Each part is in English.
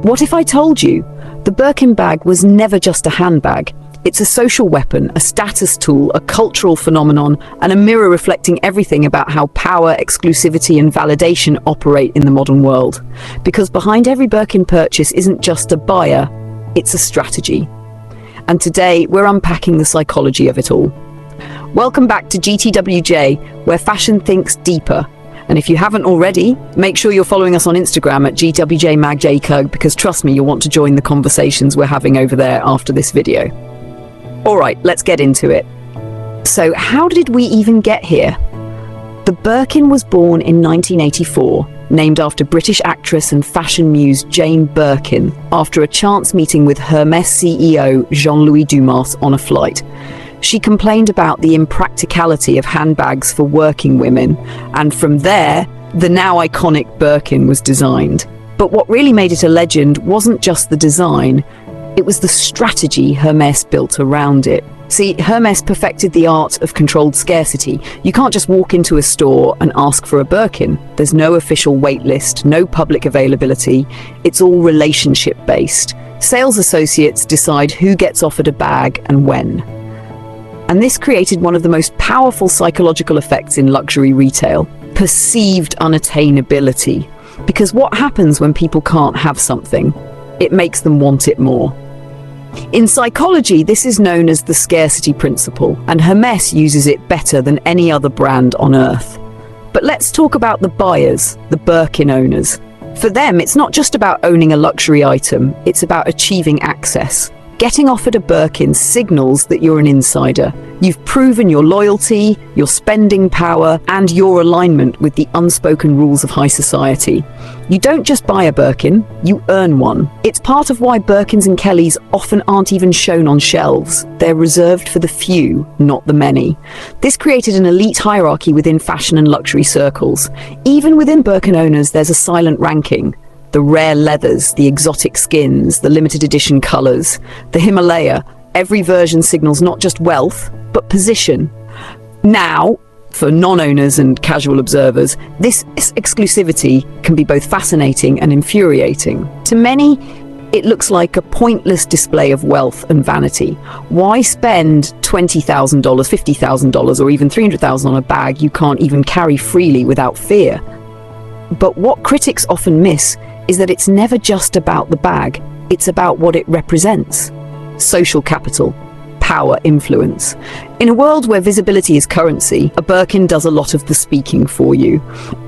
What if I told you the Birkin bag was never just a handbag? It's a social weapon, a status tool, a cultural phenomenon, and a mirror reflecting everything about how power, exclusivity, and validation operate in the modern world. Because behind every Birkin purchase isn't just a buyer, it's a strategy. And today, we're unpacking the psychology of it all. Welcome back to GTWJ, where fashion thinks deeper. And if you haven't already, make sure you're following us on Instagram at GWJMagJCug, because trust me, you'll want to join the conversations we're having over there after this video. All right, let's get into it. So how did we even get here? The Birkin was born in 1984, named after British actress and fashion muse Jane Birkin, after a chance meeting with Hermès CEO Jean-Louis Dumas on a flight. She complained about the impracticality of handbags for working women, and from there, the now iconic Birkin was designed. But what really made it a legend wasn't just the design, it was the strategy Hermès built around it. See, Hermès perfected the art of controlled scarcity. You can't just walk into a store and ask for a Birkin. There's no official wait list, no public availability. It's all relationship-based. Sales associates decide who gets offered a bag and when. And this created one of the most powerful psychological effects in luxury retail: perceived unattainability. Because what happens when people can't have something? It makes them want it more. In psychology, this is known as the scarcity principle, and Hermès uses it better than any other brand on earth. But let's talk about the buyers, the Birkin owners. For them, it's not just about owning a luxury item, it's about achieving access. Getting offered a Birkin signals that you're an insider. You've proven your loyalty, your spending power, and your alignment with the unspoken rules of high society. You don't just buy a Birkin, you earn one. It's part of why Birkins and Kellys often aren't even shown on shelves. They're reserved for the few, not the many. This created an elite hierarchy within fashion and luxury circles. Even within Birkin owners, there's a silent ranking. The rare leathers, the exotic skins, the limited edition colors, the Himalaya. Every version signals not just wealth, but position. Now, for non-owners and casual observers, this exclusivity can be both fascinating and infuriating. To many, it looks like a pointless display of wealth and vanity. Why spend $20,000, $50,000, or even $300,000 on a bag you can't even carry freely without fear? But what critics often miss is that it's never just about the bag, it's about what it represents. Social capital, power, influence. In a world where visibility is currency, a Birkin does a lot of the speaking for you.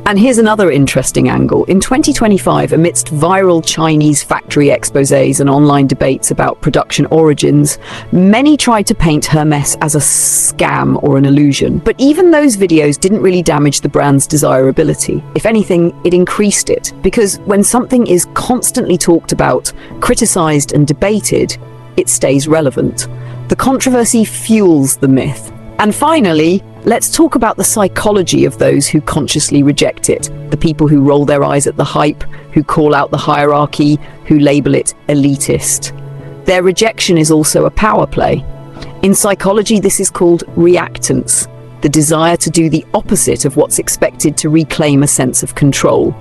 And here's another interesting angle. In 2025, amidst viral Chinese factory exposés and online debates about production origins, many tried to paint Hermès as a scam or an illusion. But even those videos didn't really damage the brand's desirability. If anything, it increased it. Because when something is constantly talked about, criticized, and debated, it stays relevant. The controversy fuels the myth. And finally, let's talk about the psychology of those who consciously reject it. The people who roll their eyes at the hype, who call out the hierarchy, who label it elitist. Their rejection is also a power play. In psychology, this is called reactance, the desire to do the opposite of what's expected to reclaim a sense of control.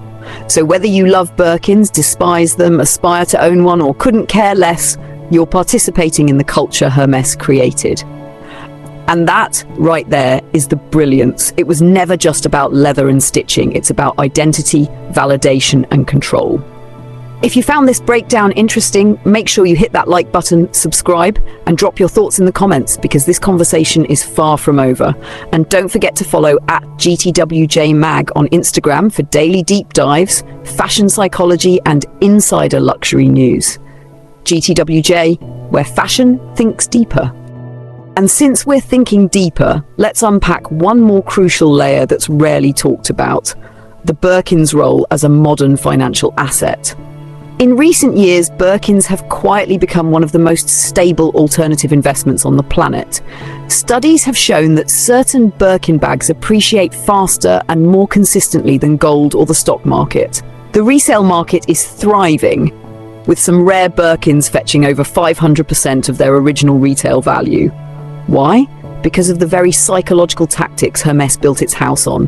So whether you love Birkins, despise them, aspire to own one, or couldn't care less, you're participating in the culture Hermès created. And that, right there, is the brilliance. It was never just about leather and stitching. It's about identity, validation, and control. If you found this breakdown interesting, make sure you hit that like button, subscribe, and drop your thoughts in the comments, because this conversation is far from over. And don't forget to follow at GTWJMag on Instagram for daily deep dives, fashion psychology, and insider luxury news. GTWJ, where fashion thinks deeper. And since we're thinking deeper, let's unpack one more crucial layer that's rarely talked about: the Birkin's role as a modern financial asset. In recent years, Birkins have quietly become one of the most stable alternative investments on the planet. Studies have shown that certain Birkin bags appreciate faster and more consistently than gold or the stock market. The resale market is thriving, with some rare Birkins fetching over 500% of their original retail value. Why? Because of the very psychological tactics Hermès built its house on: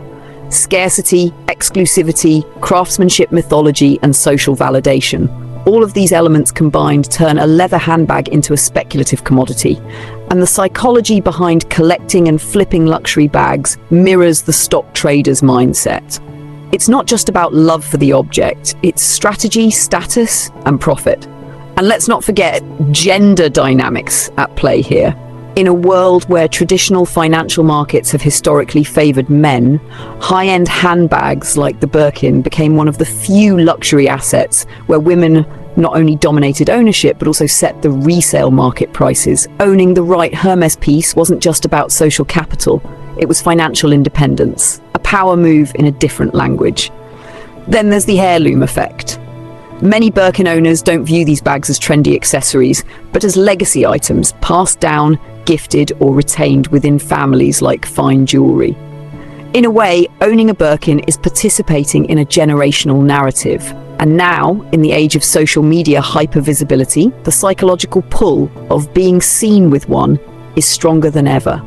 scarcity, exclusivity, craftsmanship mythology, and social validation, All of these elements combined turn a leather handbag into a speculative commodity. And the psychology behind collecting and flipping luxury bags mirrors the stock trader's mindset. It's not just about love for the object, it's strategy, status, and profit. And let's not forget gender dynamics at play here. In a world where traditional financial markets have historically favored men, high-end handbags like the Birkin became one of the few luxury assets where women not only dominated ownership but also set the resale market prices. Owning the right Hermès piece wasn't just about social capital, it was financial independence, a power move in a different language. Then there's the heirloom effect. Many Birkin owners don't view these bags as trendy accessories, but as legacy items passed down, gifted, or retained within families like fine jewelry. In a way, owning a Birkin is participating in a generational narrative. And now, in the age of social media hypervisibility, the psychological pull of being seen with one is stronger than ever.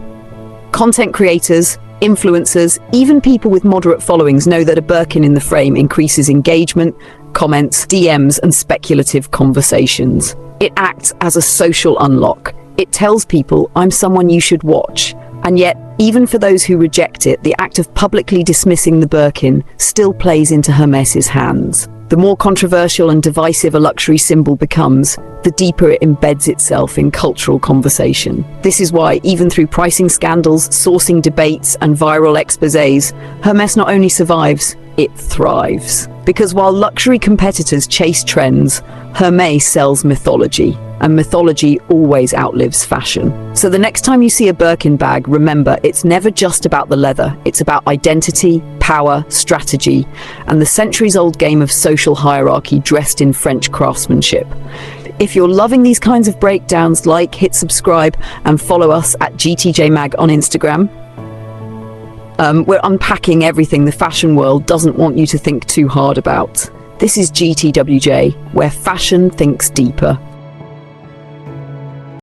Content creators, influencers, even people with moderate followings know that a Birkin in the frame increases engagement, comments, DMs, and speculative conversations. It acts as a social unlock. It tells people, I'm someone you should watch. And yet, even for those who reject it, the act of publicly dismissing the Birkin still plays into Hermès's hands. The more controversial and divisive a luxury symbol becomes, the deeper it embeds itself in cultural conversation. This is why, even through pricing scandals, sourcing debates, and viral exposés, Hermès not only survives, it thrives. Because while luxury competitors chase trends, Hermès sells mythology, and mythology always outlives fashion. So the next time you see a Birkin bag, remember, it's never just about the leather. It's about identity, power, strategy, and the centuries-old game of social hierarchy dressed in French craftsmanship. If you're loving these kinds of breakdowns, like, hit subscribe, and follow us at GTJ Mag on Instagram. We're unpacking everything the fashion world doesn't want you to think too hard about. This is GTWJ, where fashion thinks deeper.